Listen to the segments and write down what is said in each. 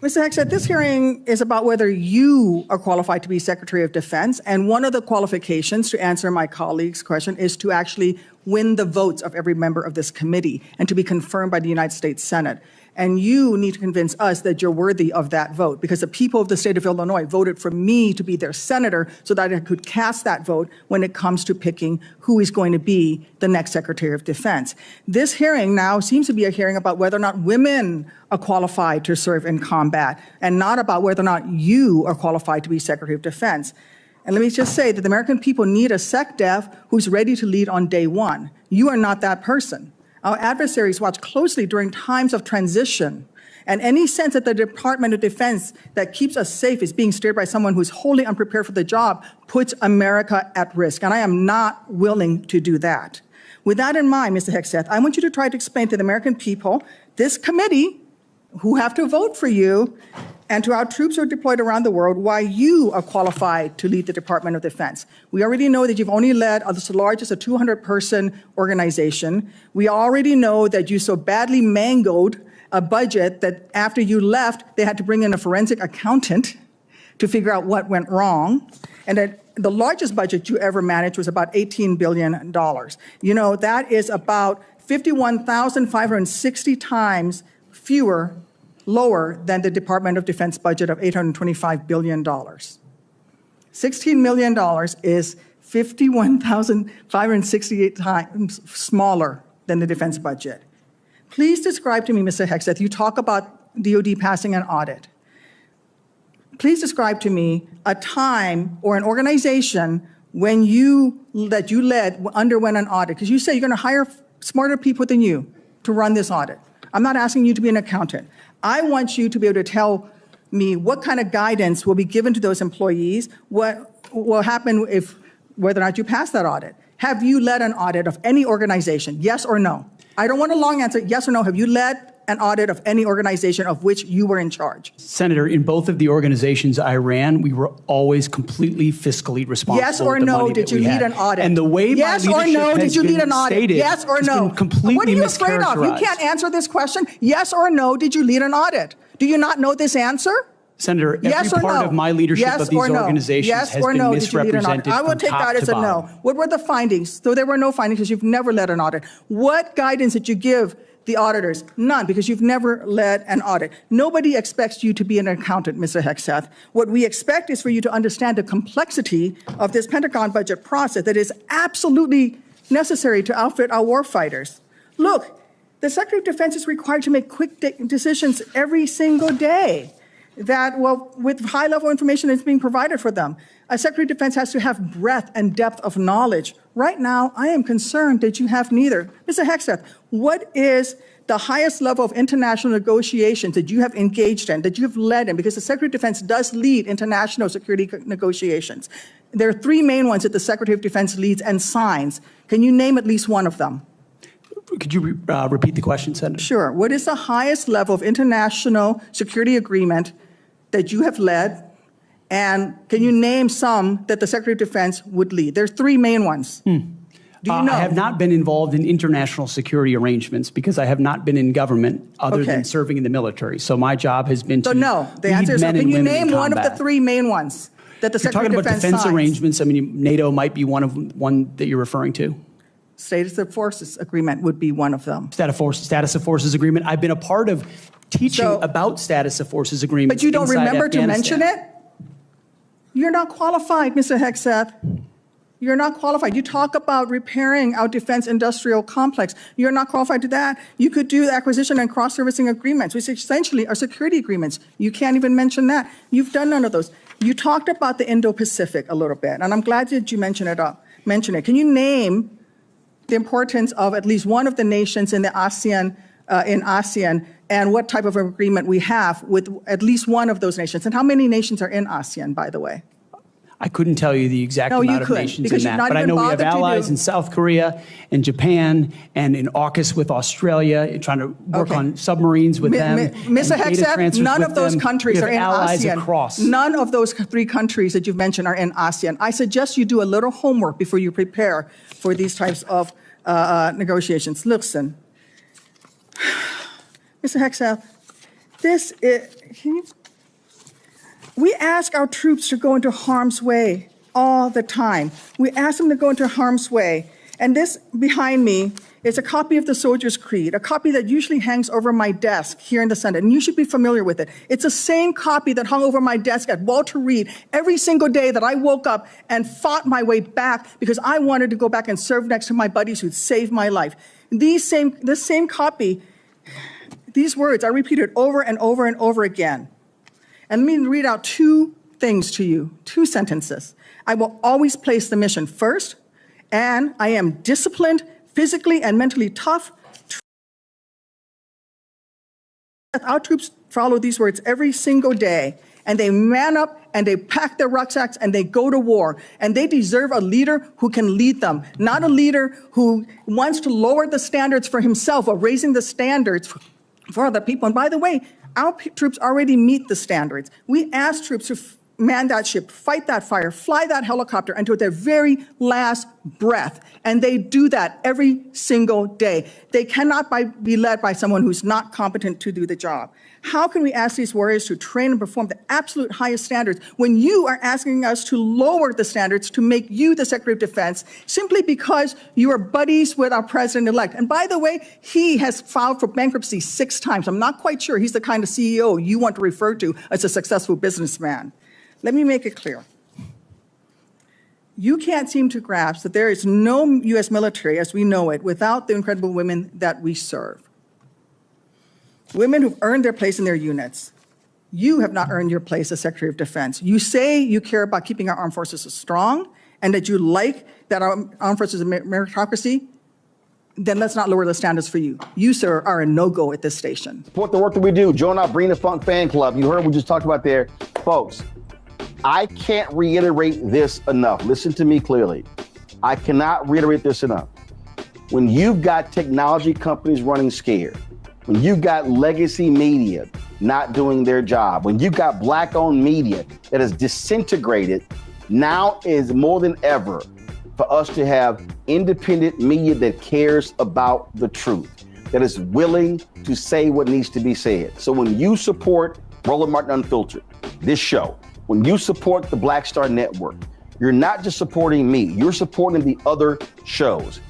Mr. Hegseth, this hearing is about whether you are qualified to be Secretary of Defense, and one of the qualifications, to answer my colleague's question, is to actually win the votes of every member of this committee and to be confirmed by the United States Senate. And you need to convince us that you're worthy of that vote, because the people of the state of Illinois voted for me to be their senator so that I could cast that vote when it comes to picking who is going to be the next Secretary of Defense. This hearing now seems to be a hearing about whether or not women are qualified to serve in combat, and not about whether or not you are qualified to be Secretary of Defense. And let me just say that the American people need a SecDef who's ready to lead on day one. You are not that person. Our adversaries watch closely during times of transition, and any sense that the Department of Defense that keeps us safe is being steered by someone who's wholly unprepared for the job puts America at risk, and I am not willing to do that. With that in mind, Mr. Hegseth, I want you to try to explain to the American people, this committee, who have to vote for you, and to our troops who are deployed around the world, why you are qualified to lead the Department of Defense. We already know that you've only led as large as a 200-person organization. We already know that you so badly mangled a budget that after you left, they had to bring in a forensic accountant to figure out what went wrong, and that the largest budget you ever managed was about $18 billion. You know, that is about 51,560 times lower than the Department of Defense budget of $825 billion. $16 million is 51,568 times smaller than the defense budget. Please describe to me, Mr. Hegseth, you talk about DOD passing an audit. Please describe to me a time or an organization when that you led underwent an audit, because you say you're going to hire smarter people than you to run this audit. I'm not asking you to be an accountant. I want you to be able to tell me what kind of guidance will be given to those employees, what will happen whether or not you pass that audit. Have you led an audit of any organization, yes or no? I don't want a long answer, yes or no. Have you led an audit of any organization of which you were in charge? Senator, in both of the organizations I ran, we were always completely fiscally responsible. Yes or no, did you lead an audit? And the way yes my leadership or no, did you lead an audit? Stated, yes or no? What are you afraid of? You can't answer this question. Yes or no, did you lead an audit? Do you not know this answer? Senator, yes every part of my leadership of these organizations has been misrepresented. I will take that as a no. What were the findings? So there were no findings because you've never led an audit. What guidance did you give the auditors? None, because you've never led an audit. Nobody expects you to be an accountant, Mr. Hegseth. What we expect is for you to understand the complexity of this Pentagon budget process that is absolutely necessary to outfit our warfighters. Look, the Secretary of Defense is required to make quick decisions every single day with high-level information that's being provided for them. A Secretary of Defense has to have breadth and depth of knowledge. Right now, I am concerned that you have neither. Mr. Hegseth, what is the highest level of international negotiations that you have engaged in, that you have led in? Because the Secretary of Defense does lead international security negotiations. There are three main ones that the Secretary of Defense leads and signs. Can you name at least one of them? Could you repeat the question, Senator? Sure. What is the highest level of international security agreement that you have led? And can you name some that the Secretary of Defense would lead? There's three main ones. Do you know? I have not been involved in international security arrangements because I have not been in government other than serving in the military. So my job has been to no. The answer is no. Can you name one of the three main ones that the Secretary of Defense signs? You're talking about defense arrangements. I mean, NATO might be one that you're referring to. Status of Forces Agreement would be one of them. Status of Forces Agreement. I've been a part of teaching about Status of Forces Agreements. But you don't remember to mention it? You're not qualified, Mr. Hegseth. You're not qualified. You talk about repairing our defense industrial complex. You're not qualified to that. You could do acquisition and cross-servicing agreements, which essentially are security agreements. You can't even mention that. You've done none of those. You talked about the Indo-Pacific a little bit, and I'm glad that you mentioned it. Can you name the importance of at least one of the nations in the ASEAN, and what type of agreement we have with at least one of those nations? And how many nations are in ASEAN, by the way? I couldn't tell you the exact amount of nations in that, but I know we have allies in South Korea and Japan and in AUKUS with Australia, trying to work on submarines with them. Mr. Hegseth, none of those countries are in ASEAN. Across. None of those three countries that you've mentioned are in ASEAN. I suggest you do a little homework before you prepare for these types of negotiations. Listen, Mr. Hegseth, We ask our troops to go into harm's way all the time. We ask them to go into harm's way. And this behind me is a copy of the Soldier's Creed, a copy that usually hangs over my desk here in the Senate, and you should be familiar with it. It's the same copy that hung over my desk at Walter Reed every single day that I woke up and fought my way back because I wanted to go back and serve next to my buddies who saved my life. This same copy, these words are repeated over and over and over again. And let me read out two things to you, two sentences. I will always place the mission first, and I am disciplined, physically and mentally tough. Our troops follow these words every single day, and they man up and they pack their rucksacks and they go to war. And they deserve a leader who can lead them, not a leader who wants to lower the standards for himself or raising the standards for other people. And by the way, our troops already meet the standards. We ask troops to man that ship, fight that fire, fly that helicopter until their very last breath. And they do that every single day. They cannot be led by someone who's not competent to do the job. How can we ask these warriors to train and perform the absolute highest standards when you are asking us to lower the standards to make you the Secretary of Defense simply because you are buddies with our president-elect? And by the way, he has filed for bankruptcy 6 times. I'm not quite sure he's the kind of CEO you want to refer to as a successful businessman. Let me make it clear. You can't seem to grasp that there is no U.S. military as we know it without the incredible women that we serve. Women who've earned their place in their units. You have not earned your place as Secretary of Defense. You say you care about keeping our armed forces strong and that you like that our armed forces are meritocracy. Then let's not lower the standards for you. You, sir, are a no-go at this station. Support the work that we do. Join our Bring the Funk fan club. You heard what we just talked about there. Folks, I can't reiterate this enough. Listen to me clearly. I cannot reiterate this enough. When you've got technology companies running scared, when you've got legacy media not doing their job, when you've got Black-owned media that is disintegrated, now is more than ever for us to have independent media that cares about the truth, that is willing to say what needs to be said. So when you support Roland Martin Unfiltered, this show, when you support the Black Star Network, you're not just supporting me, you're supporting the other shows.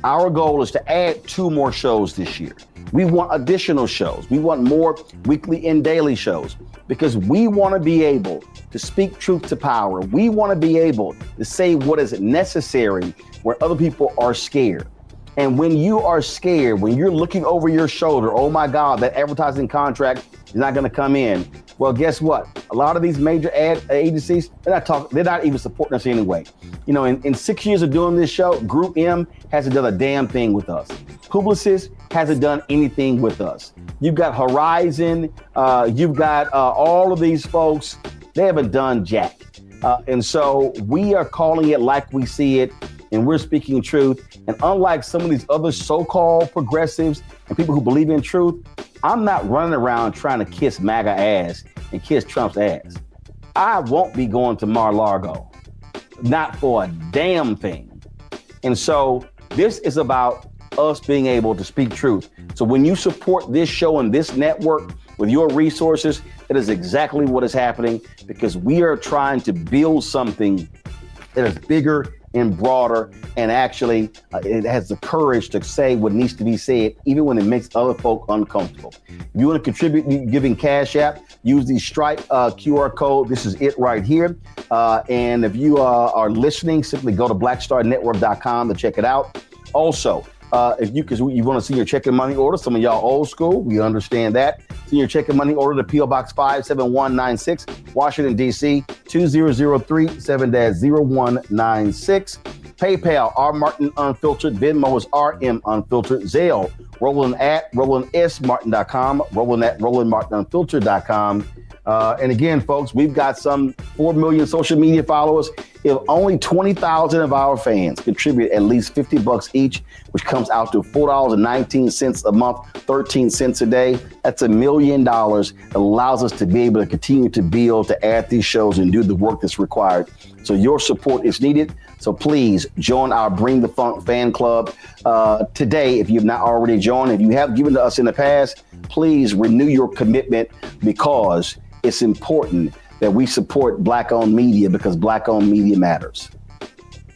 Our goal is to add 2 more shows this year. We want additional shows. We want more weekly and daily shows because we want to be able to speak truth to power. We want to be able to say what is necessary where other people are scared. And when you are scared, when you're looking over your shoulder, oh my God, that advertising contract is not going to come in. Well, guess what? A lot of these major ad agencies, they're not even supporting us anyway. You know, in 6 years of doing this show, Group M hasn't done a damn thing with us. Publicis hasn't done anything with us. You've got Horizon, you've got all of these folks, they haven't done jack. And so we are calling it like we see it, and we're speaking truth. And unlike some of these other so-called progressives and people who believe in truth, I'm not running around trying to kiss MAGA ass and kiss Trump's ass. I won't be going to Mar-a-Lago, not for a damn thing. And so this is about us being able to speak truth. So when you support this show and this network with your resources, that is exactly what is happening, because we are trying to build something that is bigger and broader, and actually it has the courage to say what needs to be said, even when it makes other folk uncomfortable. If you want to contribute giving Cash App, use the Stripe QR code. This is it right here. And if you are listening, simply go to blackstarnetwork.com to check it out. Also, because you want to see your checking money order, some of y'all old school, we understand that. See your checking money order to P.O. Box 57196, Washington, D.C., 2003-7-0196. PayPal, R. Martin Unfiltered. Venmo is RM Unfiltered. Zelle, Roland at RolandSMartin.com, Roland at RolandMartinUnfiltered.com. And again, folks, we've got some 4 million social media followers. If only 20,000 of our fans contribute at least $50 each, which comes out to $4.19 a month, 13 cents a day, that's $1 million. It allows us to be able to continue to build, to add these shows and do the work that's required. So your support is needed. So please join our Bring the Funk fan club today. If you've not already joined, if you have given to us in the past, please renew your commitment, because it's important that we support Black-owned media, because Black-owned media matters.